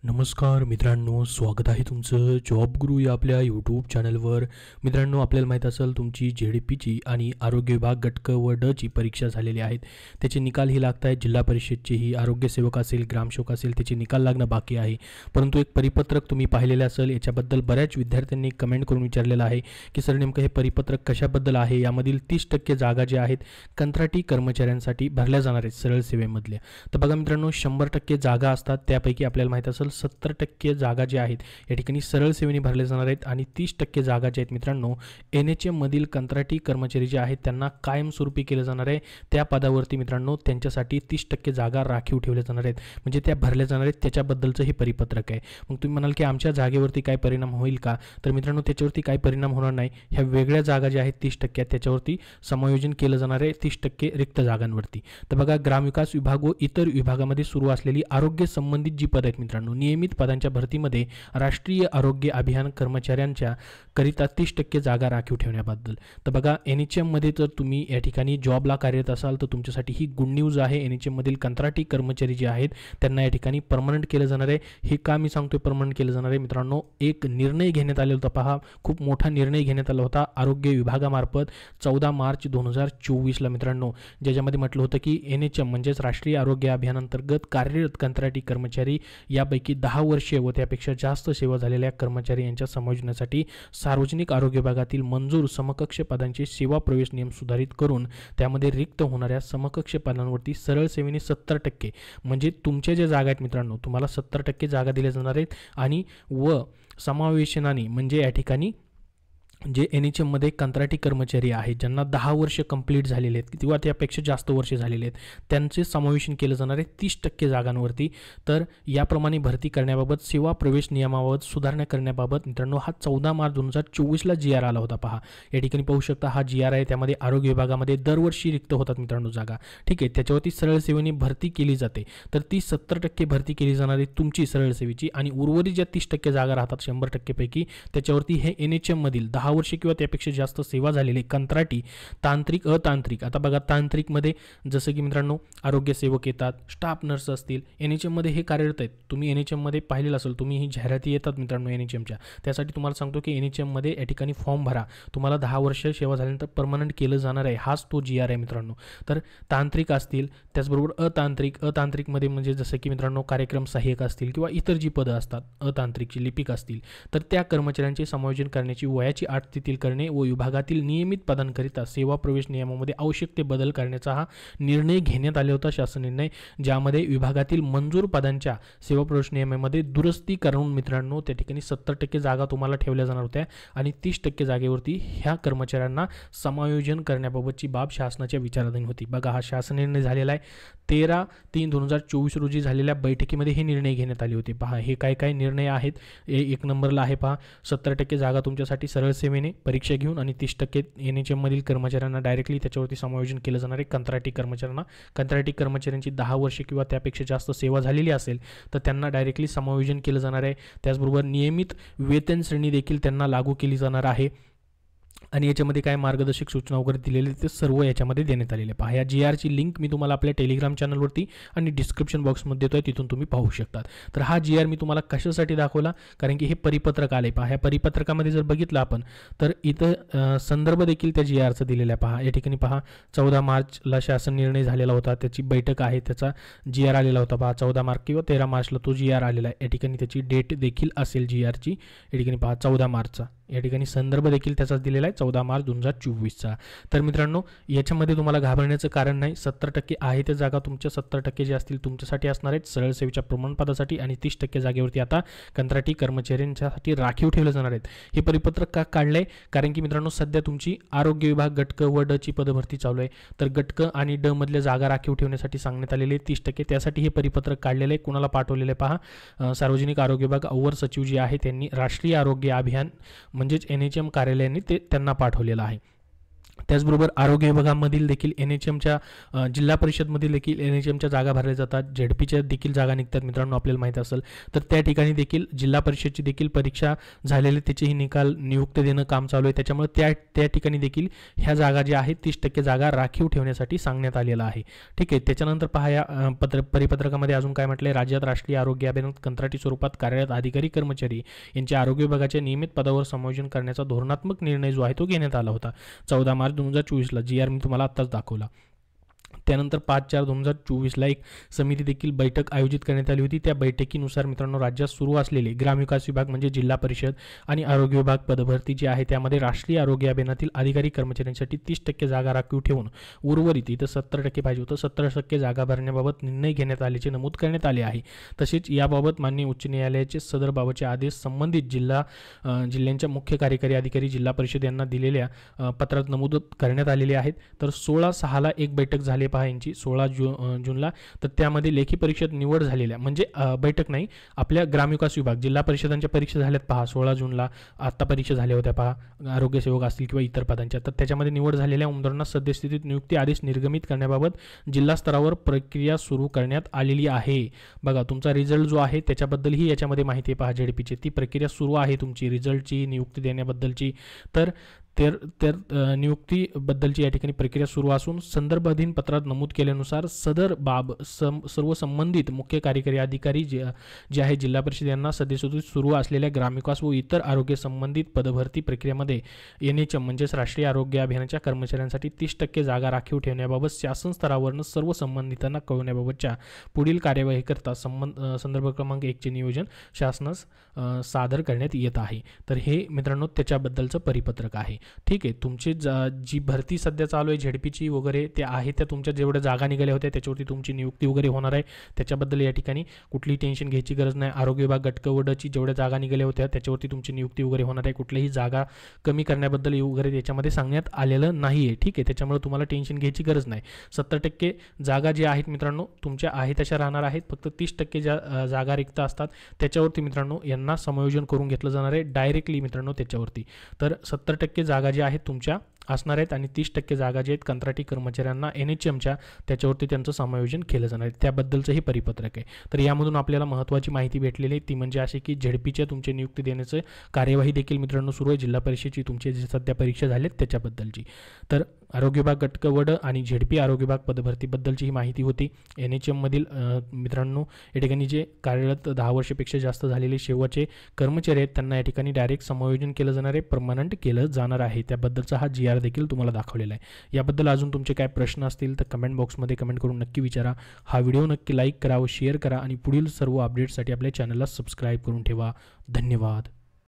नमस्कार मित्रांनो, स्वागत आहे तुमचं जॉब गुरु या आपल्या यूट्यूब चॅनलवर. मित्रांनो, आपल्याला माहीत असेल तुमची JDPची आणि आरोग्य विभाग गटक व डची परीक्षा झालेली आहेत. त्याचे निकालही लागत आहेत. जिल्हा परिषदचेही आरोग्यसेवक असेल, ग्रामसेवक असेल, त्याचे निकाल लागणं बाकी आहे. परंतु एक परिपत्रक तुम्ही पाहिलेलं असेल. याच्याबद्दल बऱ्याच विद्यार्थ्यांनी कमेंट करून विचारलेलं आहे की सर नेमकं हे परिपत्रक कशाबद्दल आहे. यामधील 30% जागा ज्या आहेत कंत्राटी कर्मचाऱ्यांसाठी भरल्या जाणार आहेत सरळ सेवेमधल्या. तर बघा मित्रांनो, 100% जागा असतात. त्यापैकी आपल्याला माहीत असेल 70% जागा ज्या आहेत या ठिकाणी सरळ सेवेने भरले जाणार आहेत आणि 30% जागा ज्या आहेत मित्रांनो NHM मधील कंत्राटी कर्मचारी जे आहेत त्यांना कायमस्वरूपी केलं जाणार आहे. त्या पदावरती मित्रांनो त्यांच्यासाठी 30% जागा राखीव ठेवल्या जाणार आहेत, म्हणजे त्या भरल्या जाणार आहेत. त्याच्याबद्दलचं हे परिपत्रक आहे. मग तुम्ही म्हणाल की आमच्या जागेवरती काय परिणाम होईल का? तर मित्रांनो त्याच्यावरती काही परिणाम होणार नाही. ह्या वेगळ्या जागा ज्या आहेत 30% त्याच्यावरती समायोजन केलं जाणार आहे 30% रिक्त जागांवरती. तर बघा, ग्रामविकास विभाग व इतर विभागामध्ये सुरू असलेली आरोग्य संबंधित जी पद आहेत मित्रांनो, नियमित पदांच्या भरतीमध्ये राष्ट्रीय आरोग्य अभियान कर्मचाऱ्यांच्या करिता 30% जागा राखीव ठेवण्याबद्दल. तर बघा, NHM मध्ये जर तुम्ही या ठिकाणी जॉबला कार्यरत असाल तर तुमच्यासाठी ही गुड न्यूज आहे. NHM मधील कंत्राटी कर्मचारी जे आहेत त्यांना या ठिकाणी परमनंट केलं जाणार आहे. हे का मी सांगतोय परमनंट केलं जाणार आहे मित्रांनो, एक निर्णय घेण्यात आलेला होता. पहा, खूप मोठा निर्णय घेण्यात आला होता आरोग्य विभागामार्फत 14 मार्च 2024ला मित्रांनो, ज्याच्यामध्ये म्हटलं होतं की NHM म्हणजेच राष्ट्रीय आरोग्य अभियानांतर्गत कार्यरत कंत्राटी कर्मचारी यापैकी 10 वर्षे व त्यापेक्षा जास्त सेवा झालेल्या कर्मचारी यांच्या समायोजनासाठी सार्वजनिक आरोग्य विभागातील मंजूर समकक्ष पदांचे सेवा प्रवेश नियम सुधारित करून त्यामध्ये रिक्त होणाऱ्या समकक्ष पदांवरती सरळ सेवेने 70%, म्हणजे तुमच्या ज्या जागा आहेत मित्रांनो तुम्हाला 70% जागा दिल्या जाणार आहेत. आणि व समावेशनाने म्हणजे या ठिकाणी जे NHM मध्ये कंत्राटी कर्मचारी आहेत ज्यांना 10 वर्ष कंप्लीट झालेले आहेत किंवा त्यापेक्षा जास्त वर्ष झालेले आहेत त्यांचे समावेशन केलं जाणार आहे 30% जागांवरती. तर याप्रमाणे भरती करण्याबाबत सेवा प्रवेश नियमाबाबत सुधारणा करण्याबाबत मित्रांनो हा 14 मार्च 2024ला GR आला होता. पहा, या ठिकाणी पाहू शकता हा GR आहे. त्यामध्ये आरोग्य विभागामध्ये दरवर्षी रिक्त होतात मित्रांनो जागा. ठीक आहे, त्याच्यावरती सरळ सेवेने भरती केली जाते. तर ती 70% भरती केली जाणार आहे तुमची सरळ सेवेची आणि उर्वरित ज्या 30% जागा राहतात 100% पैकी त्याच्यावरती हे NHM मधील 10 वर्ष किंवा त्यापेक्षा जास्त सेवा झालेले कंत्राटी, तांत्रिक, अतांत्रिक. आता बघा, तांत्रिकमध्ये जसं की मित्रांनो आरोग्य सेवक येतात, स्टाफ नर्स असतील, NHM मध्ये हे कार्यरत आहेत. तुम्ही NHM मध्ये पाहिलेलं असेल, तुम्ही ही जाहिराती येतात मित्रांनो NHMच्या. त्यासाठी तुम्हाला सांगतो की NHM मध्ये या ठिकाणी फॉर्म भरा. तुम्हाला 10 वर्ष सेवा झाल्यानंतर परमनंट केलं जाणार आहे. हाच तो GR आहे मित्रांनो. तर तांत्रिक असतील, त्याचबरोबर अतांत्रिकमध्ये म्हणजे जसं की मित्रांनो कार्यक्रम सहाय्यक असतील किंवा इतर जी पदं असतात अतांत्रिकची, लिपिक असतील, तर त्या कर्मचाऱ्यांचे समायोजन करण्याची वयाची अट स्थिती करणे व विभागातील नियमित पदांकरिता सेवा प्रवेश नियमामध्ये आवश्यक ते बदल करण्याचा हा निर्णय घेण्यात आला होता, शासन निर्णय, ज्यामध्ये विभागातील मंजूर पदांच्या सेवा प्रवेश नियमामध्ये दुरुस्ती करून मित्रांनो त्या ठिकाणी 70% जागा तुम्हाला ठेवल्या जाणार होत्या आणि 30% जागेवरती ह्या कर्मचाऱ्यांना समायोजन करण्याबाबतची बाब शासनाच्या विचाराधीन होती. बघा, हा शासन निर्णय झालेला आहे. 13/3/2024 रोजी झालेल्या बैठकीमध्ये हे निर्णय घेण्यात आले होते. पहा, हे काय काय निर्णय आहेत. एक नंबरला आहे पहा, 70% जागा तुमच्यासाठी सरळ सेवेने परीक्षा घेऊन आणि 30% NHM मधील कर्मचाऱ्यांना डायरेक्टली त्याच्यावरती समायोजन केलं जाणार आहे. कंत्राटी कर्मचाऱ्यांना, कंत्राटी कर्मचाऱ्यांची 10 वर्षे किंवा त्यापेक्षा जास्त सेवा झालेली असेल तर त्यांना डायरेक्टली समायोजन केलं जाणार आहे. त्याचबरोबर नियमित वेतन श्रेणी देखील त्यांना लागू केली जाणार आहे आणि याच्यामध्ये काय मार्गदर्शक सूचना वगैरे दिलेले ते सर्व याच्यामध्ये देण्यात आलेले. पहा, या GRची लिंक मी तुम्हाला आपल्या टेलिग्राम चॅनलवरती आणि डिस्क्रिप्शन बॉक्समध्ये देतोय, तिथून तुम्ही पाहू शकतात. तर हा GR मी तुम्हाला कशासाठी दाखवला, कारण की हे परिपत्रक आले. पहा, ह्या परिपत्रकामध्ये जर बघितलं आपण तर इथं संदर्भ देखील त्या GRचा दिलेला आहे. पहा, या ठिकाणी पहा 14 मार्चला शासन निर्णय झालेला होता, त्याची बैठक आहे, त्याचा GR आलेला होता. पहा, 14 मार्च किंवा 13 मार्चला तो GR आलेला आहे. या ठिकाणी त्याची डेट देखील असेल GRची. या ठिकाणी पहा 14 मार्चचा या ठिकाणी संदर्भ देखील त्याचाच दिलेला आहे 14 मार्च 2024चा. तर मित्रांनो याच्यामध्ये तुम्हाला घाबरण्याचं कारण नाही. 70% आहे त्या जागा तुमच्या 70% जे असतील तुमच्यासाठी असणार आहेत सरळ सेवेच्या प्रमाणपत्रासाठी आणि 30% जागेवरती आता कंत्राटी कर्मचाऱ्यांच्यासाठी राखीव ठेवले जाणार आहेत. हे परिपत्रक का काढलंय, कारण की मित्रांनो सध्या तुमची आरोग्य विभाग गटक व डची पदभरती चालू आहे. तर गटक आणि ड मधल्या जागा राखीव ठेवण्यासाठी सांगण्यात आलेले 30%, त्यासाठी हे परिपत्रक काढलेलं आहे. कुणाला पाठवलेलं आहे पहा, सार्वजनिक आरोग्य विभाग अवर सचिव जे आहे त्यांनी राष्ट्रीय आरोग्य अभियान म्हणजेच NHM कार्यालयाने ते त्यांना पाठवलेलं आहे. त्याचबरोबर आरोग्य विभागामधील देखील NHMच्या जिल्हा परिषदमधील देखील NHMच्या जागा भरल्या जातात. ZPच्या देखील जागा निघतात मित्रांनो, आपल्याला माहीत असेल तर त्या ठिकाणी देखील जिल्हा परिषदची देखील परीक्षा झालेली त्याचेही निकाल नियुक्त देणं काम चालू आहे. त्याच्यामुळे त्या ठिकाणी देखील ह्या जागा ज्या आहेत 30% जागा राखीव ठेवण्यासाठी सांगण्यात आलेलं आहे. ठीक आहे. त्याच्यानंतर पहा या परिपत्रकामध्ये अजून काय म्हटलंय, राज्यात राष्ट्रीय आरोग्य अभियानात कंत्राटी स्वरूपात कार्यरत अधिकारी कर्मचारी यांच्या आरोग्य विभागाच्या नियमित पदावर समायोजन करण्याचा धोरणात्मक निर्णय जो आहे तो घेण्यात आला होता 14 मार्च 2024ला. GR मी तुम्हाला आत्ताच दाखवला. त्यानंतर 5/4/2024ला एक समिती देखील बैठक आयोजित करण्यात आली होती. त्या बैठकीनुसार मित्रांनो राज्यात सुरू असलेले ग्रामविकास विभाग म्हणजे जिल्हा परिषद आणि आरोग्य विभाग पदभरती जी आहे त्यामध्ये राष्ट्रीय आरोग्य अभियानातील अधिकारी कर्मचाऱ्यांसाठी 30% जागा राखीव ठेवून उर्वरित इथं 70% पाहिजे होतं 70% जागा भरण्याबाबत निर्णय घेण्यात आल्याचे नमूद करण्यात आले आहे. तसेच याबाबत माननीय उच्च न्यायालयाचे सदर बाबतचे आदेश संबंधित जिल्ह्यांच्या मुख्य कार्यकारी अधिकारी जिल्हा परिषद यांना दिलेल्या पत्रात नमूद करण्यात आलेले आहेत. तर 16/6ला एक बैठक झाली यांची 16 जूनला. तर त्यामध्ये लेखी परीक्षेत निवड झालेल्या म्हणजे बैठक नाही, आपल्या ग्रामविकास विभाग जिल्हा परिषदांच्या परीक्षा झाल्यात पहा 16 जूनला. आत्ता परीक्षा झाल्या होत्या पहा, आरोग्य सेवक असतील किंवा इतर पदांच्या. तर त्याच्यामध्ये निवड झालेल्या उमेदवारांना सद्यस्थितीत नियुक्ती आदेश निर्गमित करण्याबाबत जिल्हा स्तरावर प्रक्रिया सुरू करण्यात आलेली आहे. बघा तुमचा रिझल्ट जो आहे त्याच्याबद्दलही याच्यामध्ये माहिती आहे पहा. ZPची ती प्रक्रिया सुरू आहे तुमची रिझल्टची नियुक्ती देण्याबद्दलची. तर नियुक्तीबद्दलची या ठिकाणी प्रक्रिया सुरू असून संदर्भाधीन पत्रात नमूद केल्यानुसार सदर बाब सर्व संबंधित मुख्य कार्यकारी अधिकारी जे आहे जिल्हा परिषद यांना सद्यस्थितीत सुरू असलेल्या ग्रामविकास व इतर आरोग्य संबंधित पदभरती प्रक्रियेमध्ये NHM म्हणजेच राष्ट्रीय आरोग्य अभियानाच्या कर्मचाऱ्यांसाठी 30% जागा राखीव ठेवण्याबाबत शासन स्तरावरून सर्व संबंधितांना कळवण्याबाबतच्या पुढील कार्यवाही करता संदर्भ क्रमांक 1चे नियोजन शासनास सादर करण्यात येत आहे. तर हे मित्रांनो त्याच्याबद्दलचं परिपत्रक आहे. ठीक आहे. तुमची जी भरती सध्या चालू आहे ZPची वगैरे ते आहे त्या तुमच्या जेवढ्या जागा निघाल्या होत्या त्याच्यावरती तुमची नियुक्ती वगैरे होणार आहे. त्याच्याबद्दल या ठिकाणी कुठलीही टेन्शन घ्यायची गरज नाही. आरोग्य विभाग गटक व ड ची जेवढ्या जागा निघाल्या होत्या त्याच्यावरती तुमची नियुक्ती वगैरे होणार आहे. कुठलीही जागा कमी करण्याबद्दल वगैरे त्याच्यामध्ये सांगण्यात आलेलं नाही आहे. ठीक आहे. त्याच्यामुळे तुम्हाला टेन्शन घ्यायची गरज नाही. 70% जागा ज्या आहेत मित्रांनो तुमच्या आहे तशा राहणार आहेत. फक्त 30% ज्या जागा रिक्त असतात त्याच्यावरती मित्रांनो यांना समायोजन करून घेतलं जाणार आहे डायरेक्टली मित्रांनो त्याच्यावरती. तर 70% जागा ज्या आहेत तुमच्या असणार आहेत आणि 30% जागा जे आहेत कंत्राटी कर्मचाऱ्यांना NHMच्या त्याच्यावरती त्यांचं समायोजन केलं जाणार आहे. त्याबद्दलचं हे परिपत्रक आहे. तर यामधून आपल्याला महत्त्वाची माहिती भेटलेली आहे ती म्हणजे अशी की ZPच्या तुमचे नियुक्ती देण्याचं कार्यवाही देखील मित्रांनो सुरू आहे. जिल्हा परिषदेची तुमचे जे सध्या परीक्षा झाल्यात त्याच्याबद्दलची. तर आरोग्य विभाग गटक वड आणि ZP आरोग्य विभाग पदभरतीबद्दलची ही माहिती होती. NHMमधील मित्रांनो या ठिकाणी जे कार्यरत 10 वर्षापेक्षा जास्त झालेले शेवटचे कर्मचारी आहेत त्यांना या ठिकाणी डायरेक्ट समायोजन केलं जाणार आहे, परमनंट केलं जाणार आहे. त्याबद्दलचा हा GR देखील तुम्हाला दाखवलेला आहे. याबद्दल अजून तुमचे काय प्रश्न असतील तर कमेंट बॉक्समध्ये कमेंट करून नक्की विचारा. हा व्हिडिओ नक्की लाईक करा व शेअर करा आणि पुढील सर्व अपडेट्ससाठी आपल्या चॅनलला सबस्क्राईब करून ठेवा. धन्यवाद.